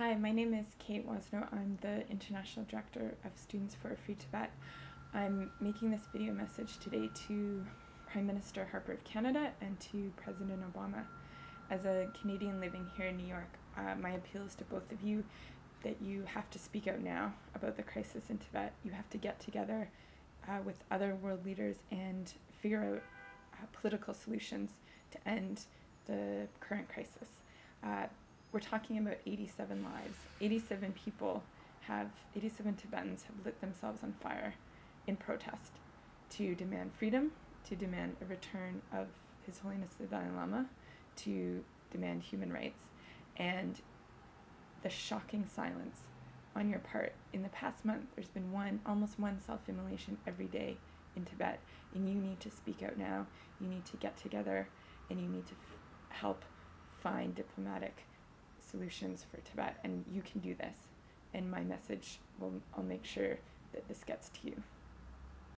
Hi, my name is Kate Wasno. I'm the International Director of Students for a Free Tibet. I'm making this video message today to Prime Minister Harper of Canada and to President Obama. As a Canadian living here in New York, my appeal is to both of you that you have to speak out now about the crisis in Tibet. You have to get together with other world leaders and figure out political solutions to end the current crisis. We're talking about 87 lives. 87 Tibetans have lit themselves on fire in protest to demand freedom, to demand a return of His Holiness the Dalai Lama, to demand human rights. And the shocking silence on your part. In the past month, there's been almost one self-immolation every day in Tibet, and you need to speak out now. You need to get together, and you need to help find diplomatic solutions for Tibet, and you can do this. And my message I'll make sure that this gets to you.